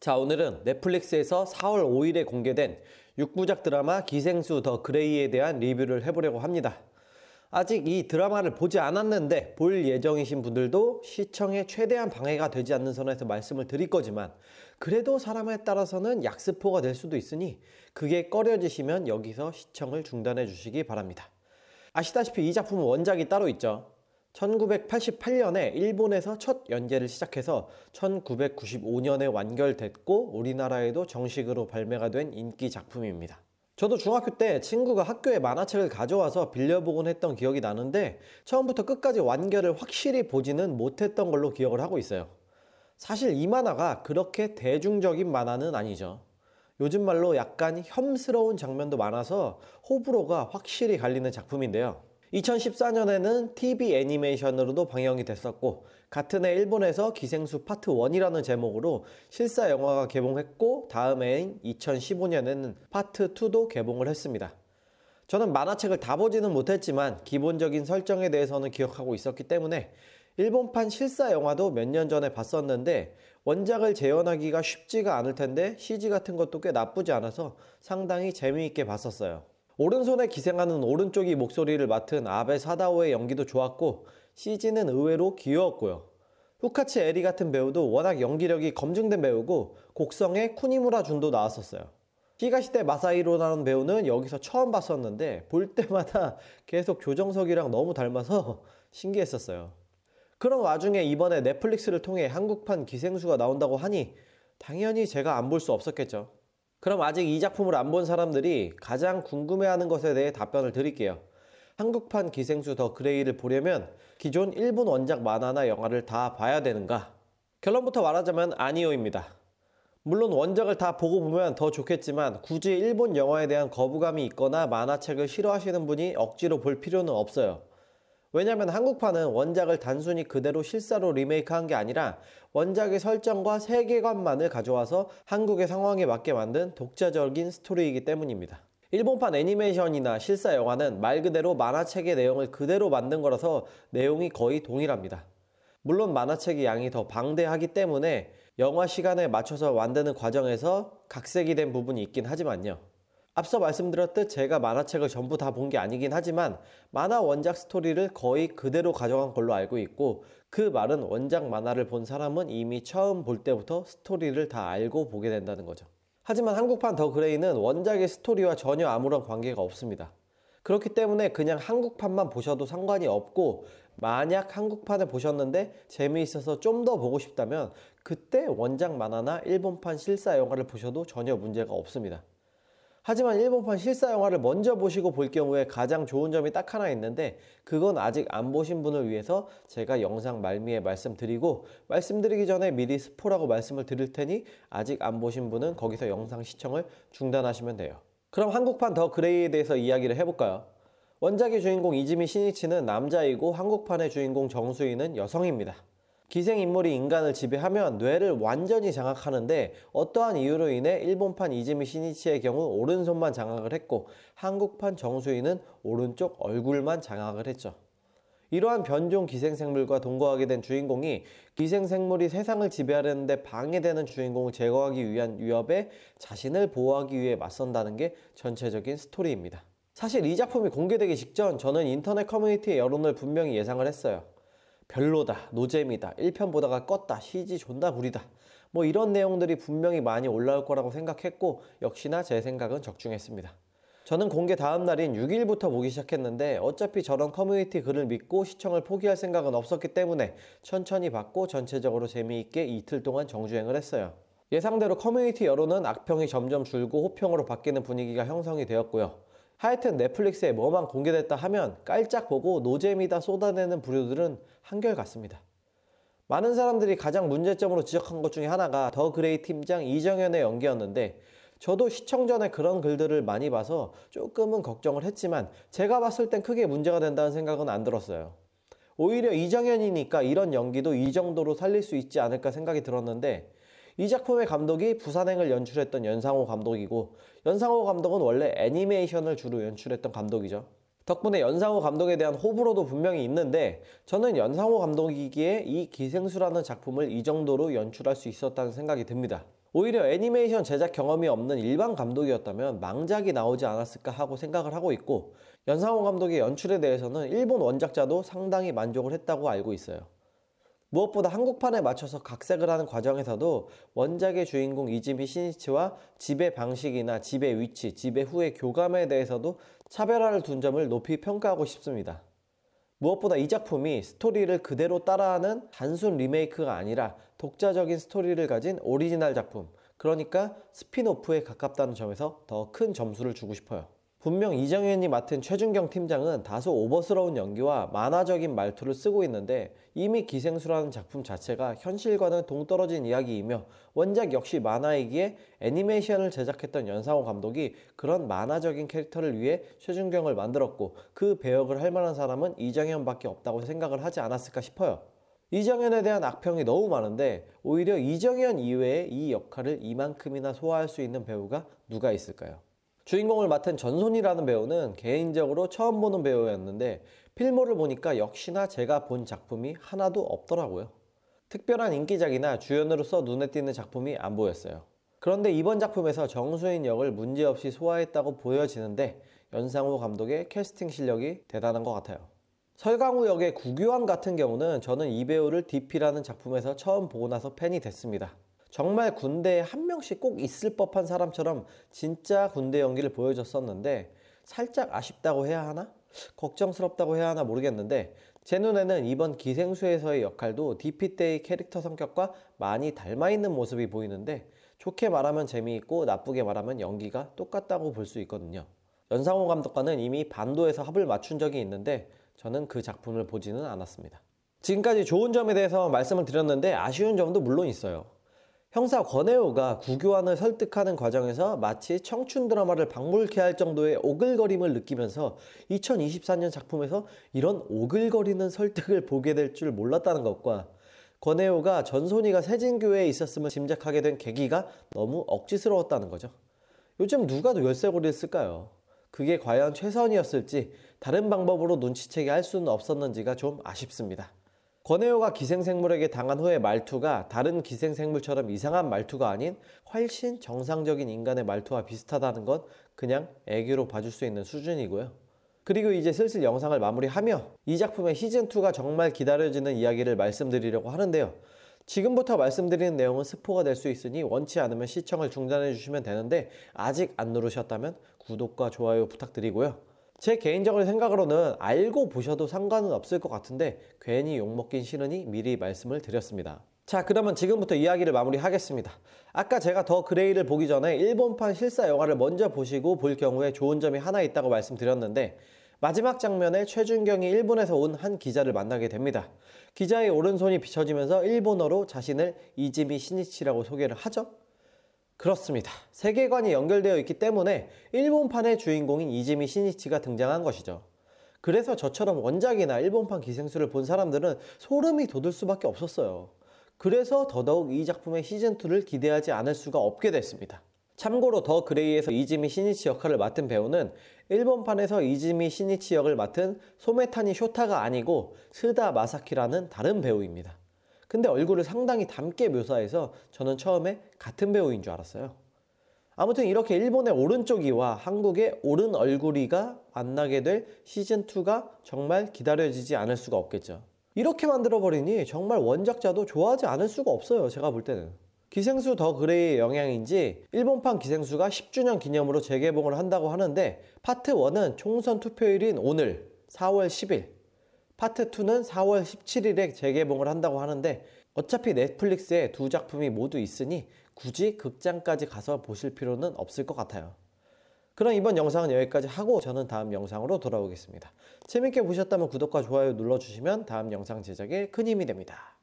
자, 오늘은 넷플릭스에서 4월 5일에 공개된 6부작 드라마 기생수 더 그레이에 대한 리뷰를 해보려고 합니다. 아직 이 드라마를 보지 않았는데 볼 예정이신 분들도 시청에 최대한 방해가 되지 않는 선에서 말씀을 드릴 거지만, 그래도 사람에 따라서는 약스포가 될 수도 있으니 그게 꺼려지시면 여기서 시청을 중단해 주시기 바랍니다. 아시다시피 이 작품은 원작이 따로 있죠. 1988년에 일본에서 첫 연재를 시작해서 1995년에 완결됐고 우리나라에도 정식으로 발매가 된 인기 작품입니다. 저도 중학교 때 친구가 학교에 만화책을 가져와서 빌려보곤 했던 기억이 나는데, 처음부터 끝까지 완결을 확실히 보지는 못했던 걸로 기억을 하고 있어요. 사실 이 만화가 그렇게 대중적인 만화는 아니죠. 요즘 말로 약간 혐스러운 장면도 많아서 호불호가 확실히 갈리는 작품인데요. 2014년에는 TV 애니메이션으로도 방영이 됐었고, 같은 해 일본에서 기생수 파트 1이라는 제목으로 실사 영화가 개봉했고, 다음 해인 2015년에는 파트 2도 개봉을 했습니다. 저는 만화책을 다 보지는 못했지만 기본적인 설정에 대해서는 기억하고 있었기 때문에 일본판 실사 영화도 몇 년 전에 봤었는데, 원작을 재현하기가 쉽지가 않을 텐데 CG 같은 것도 꽤 나쁘지 않아서 상당히 재미있게 봤었어요. 오른손에 기생하는 오른쪽이 목소리를 맡은 아베 사다오의 연기도 좋았고, CG는 의외로 귀여웠고요. 후카치 에리 같은 배우도 워낙 연기력이 검증된 배우고, 곡성의 쿠니무라 준도 나왔었어요. 히가시대 마사히로라는 배우는 여기서 처음 봤었는데 볼 때마다 계속 조정석이랑 너무 닮아서 신기했었어요. 그런 와중에 이번에 넷플릭스를 통해 한국판 기생수가 나온다고 하니 당연히 제가 안 볼 수 없었겠죠. 그럼 아직 이 작품을 안 본 사람들이 가장 궁금해하는 것에 대해 답변을 드릴게요. 한국판 기생수 더 그레이를 보려면 기존 일본 원작 만화나 영화를 다 봐야 되는가? 결론부터 말하자면 아니요입니다. 물론 원작을 다 보고 보면 더 좋겠지만, 굳이 일본 영화에 대한 거부감이 있거나 만화책을 싫어하시는 분이 억지로 볼 필요는 없어요. 왜냐면 한국판은 원작을 단순히 그대로 실사로 리메이크한 게 아니라 원작의 설정과 세계관만을 가져와서 한국의 상황에 맞게 만든 독자적인 스토리이기 때문입니다. 일본판 애니메이션이나 실사 영화는 말 그대로 만화책의 내용을 그대로 만든 거라서 내용이 거의 동일합니다. 물론 만화책의 양이 더 방대하기 때문에 영화 시간에 맞춰서 만드는 과정에서 각색이 된 부분이 있긴 하지만요. 앞서 말씀드렸듯 제가 만화책을 전부 다 본 게 아니긴 하지만 만화 원작 스토리를 거의 그대로 가져간 걸로 알고 있고, 그 말은 원작 만화를 본 사람은 이미 처음 볼 때부터 스토리를 다 알고 보게 된다는 거죠. 하지만 한국판 더 그레이는 원작의 스토리와 전혀 아무런 관계가 없습니다. 그렇기 때문에 그냥 한국판만 보셔도 상관이 없고, 만약 한국판을 보셨는데 재미있어서 좀 더 보고 싶다면 그때 원작 만화나 일본판 실사 영화를 보셔도 전혀 문제가 없습니다. 하지만 일본판 실사 영화를 먼저 보시고 볼 경우에 가장 좋은 점이 딱 하나 있는데, 그건 아직 안 보신 분을 위해서 제가 영상 말미에 말씀드리고, 말씀드리기 전에 미리 스포라고 말씀을 드릴 테니 아직 안 보신 분은 거기서 영상 시청을 중단하시면 돼요. 그럼 한국판 더 그레이에 대해서 이야기를 해볼까요? 원작의 주인공 이즈미 시니치는 남자이고 한국판의 주인공 정수희는 여성입니다. 기생인물이 인간을 지배하면 뇌를 완전히 장악하는데, 어떠한 이유로 인해 일본판 이즈미 시니치의 경우 오른손만 장악을 했고, 한국판 정수희는 오른쪽 얼굴만 장악을 했죠. 이러한 변종 기생생물과 동거하게 된 주인공이 기생생물이 세상을 지배하려는데 방해되는 주인공을 제거하기 위한 위협에 자신을 보호하기 위해 맞선다는 게 전체적인 스토리입니다. 사실 이 작품이 공개되기 직전 저는 인터넷 커뮤니티의 여론을 분명히 예상을 했어요. 별로다, 노잼이다, 1편 보다가 껐다, CG 존나 구리다, 뭐 이런 내용들이 분명히 많이 올라올 거라고 생각했고, 역시나 제 생각은 적중했습니다. 저는 공개 다음 날인 6일부터 보기 시작했는데, 어차피 저런 커뮤니티 글을 믿고 시청을 포기할 생각은 없었기 때문에 천천히 봤고 전체적으로 재미있게 이틀 동안 정주행을 했어요. 예상대로 커뮤니티 여론은 악평이 점점 줄고 호평으로 바뀌는 분위기가 형성이 되었고요. 하여튼 넷플릭스에 뭐만 공개됐다 하면 깔짝 보고 노잼이다 쏟아내는 부류들은 한결같습니다. 많은 사람들이 가장 문제점으로 지적한 것 중에 하나가 더 그레이 팀장 이정현의 연기였는데, 저도 시청 전에 그런 글들을 많이 봐서 조금은 걱정을 했지만 제가 봤을 땐 크게 문제가 된다는 생각은 안 들었어요. 오히려 이정현이니까 이런 연기도 이 정도로 살릴 수 있지 않을까 생각이 들었는데, 이 작품의 감독이 부산행을 연출했던 연상호 감독이고, 연상호 감독은 원래 애니메이션을 주로 연출했던 감독이죠. 덕분에 연상호 감독에 대한 호불호도 분명히 있는데, 저는 연상호 감독이기에 이 기생수라는 작품을 이 정도로 연출할 수 있었다는 생각이 듭니다. 오히려 애니메이션 제작 경험이 없는 일반 감독이었다면 망작이 나오지 않았을까 하고 생각을 하고 있고, 연상호 감독의 연출에 대해서는 일본 원작자도 상당히 만족을 했다고 알고 있어요. 무엇보다 한국판에 맞춰서 각색을 하는 과정에서도 원작의 주인공 이즈미 시니치와 지배 방식이나 지배 위치, 지배 후의 교감에 대해서도 차별화를 둔 점을 높이 평가하고 싶습니다. 무엇보다 이 작품이 스토리를 그대로 따라하는 단순 리메이크가 아니라 독자적인 스토리를 가진 오리지널 작품, 그러니까 스핀오프에 가깝다는 점에서 더 큰 점수를 주고 싶어요. 분명 이정현이 맡은 최준경 팀장은 다소 오버스러운 연기와 만화적인 말투를 쓰고 있는데, 이미 기생수라는 작품 자체가 현실과는 동떨어진 이야기이며 원작 역시 만화이기에 애니메이션을 제작했던 연상호 감독이 그런 만화적인 캐릭터를 위해 최준경을 만들었고, 그 배역을 할 만한 사람은 이정현밖에 없다고 생각을 하지 않았을까 싶어요. 이정현에 대한 악평이 너무 많은데 오히려 이정현 이외에 이 역할을 이만큼이나 소화할 수 있는 배우가 누가 있을까요? 주인공을 맡은 전손이라는 배우는 개인적으로 처음 보는 배우였는데 필모를 보니까 역시나 제가 본 작품이 하나도 없더라고요. 특별한 인기작이나 주연으로서 눈에 띄는 작품이 안 보였어요. 그런데 이번 작품에서 정수인 역을 문제없이 소화했다고 보여지는데 연상호 감독의 캐스팅 실력이 대단한 것 같아요. 설강우 역의 구규환 같은 경우는 저는 이 배우를 DP라는 작품에서 처음 보고 나서 팬이 됐습니다. 정말 군대에 한 명씩 꼭 있을 법한 사람처럼 진짜 군대 연기를 보여줬었는데 살짝 아쉽다고 해야 하나? 걱정스럽다고 해야 하나 모르겠는데 제 눈에는 이번 기생수에서의 역할도 DP 때의 캐릭터 성격과 많이 닮아있는 모습이 보이는데 좋게 말하면 재미있고 나쁘게 말하면 연기가 똑같다고 볼 수 있거든요. 연상호 감독과는 이미 반도에서 합을 맞춘 적이 있는데 저는 그 작품을 보지는 않았습니다. 지금까지 좋은 점에 대해서 말씀을 드렸는데 아쉬운 점도 물론 있어요. 형사 권혜호가 구교환을 설득하는 과정에서 마치 청춘 드라마를 방불케 할 정도의 오글거림을 느끼면서 2024년 작품에서 이런 오글거리는 설득을 보게 될 줄 몰랐다는 것과 권혜호가 전손이가 세진교회에 있었음을 짐작하게 된 계기가 너무 억지스러웠다는 거죠. 요즘 누가 열쇠고리를 쓸까요? 그게 과연 최선이었을지 다른 방법으로 눈치채게 할 수는 없었는지가 좀 아쉽습니다. 권혜호가 기생생물에게 당한 후의 말투가 다른 기생생물처럼 이상한 말투가 아닌 훨씬 정상적인 인간의 말투와 비슷하다는 건 그냥 애교로 봐줄 수 있는 수준이고요. 그리고 이제 슬슬 영상을 마무리하며 이 작품의 시즌2가 정말 기다려지는 이야기를 말씀드리려고 하는데요. 지금부터 말씀드리는 내용은 스포가 될 수 있으니 원치 않으면 시청을 중단해 주시면 되는데 아직 안 누르셨다면 구독과 좋아요 부탁드리고요. 제 개인적인 생각으로는 알고 보셔도 상관은 없을 것 같은데 괜히 욕먹긴 싫으니 미리 말씀을 드렸습니다. 자, 그러면 지금부터 이야기를 마무리하겠습니다. 아까 제가 더 그레이를 보기 전에 일본판 실사 영화를 먼저 보시고 볼 경우에 좋은 점이 하나 있다고 말씀드렸는데 마지막 장면에 최준경이 일본에서 온 한 기자를 만나게 됩니다. 기자의 오른손이 비춰지면서 일본어로 자신을 이즈미 시니치라고 소개를 하죠. 그렇습니다. 세계관이 연결되어 있기 때문에 일본판의 주인공인 이즈미 시니치가 등장한 것이죠. 그래서 저처럼 원작이나 일본판 기생수를 본 사람들은 소름이 돋을 수밖에 없었어요. 그래서 더더욱 이 작품의 시즌2를 기대하지 않을 수가 없게 됐습니다. 참고로 더 그레이에서 이즈미 시니치 역할을 맡은 배우는 일본판에서 이즈미 시니치 역을 맡은 소메타니 쇼타가 아니고 스다 마사키라는 다른 배우입니다. 근데 얼굴을 상당히 닮게 묘사해서 저는 처음에 같은 배우인 줄 알았어요. 아무튼 이렇게 일본의 오른쪽이와 한국의 오른 얼굴이가 만나게 될 시즌2가 정말 기다려지지 않을 수가 없겠죠. 이렇게 만들어버리니 정말 원작자도 좋아하지 않을 수가 없어요. 제가 볼 때는. 기생수 더 그레이의 영향인지 일본판 기생수가 10주년 기념으로 재개봉을 한다고 하는데 파트 1은 총선 투표일인 오늘 4월 10일 파트 2는 4월 17일에 재개봉을 한다고 하는데 어차피 넷플릭스에 두 작품이 모두 있으니 굳이 극장까지 가서 보실 필요는 없을 것 같아요. 그럼 이번 영상은 여기까지 하고 저는 다음 영상으로 돌아오겠습니다. 재밌게 보셨다면 구독과 좋아요 눌러주시면 다음 영상 제작에 큰 힘이 됩니다.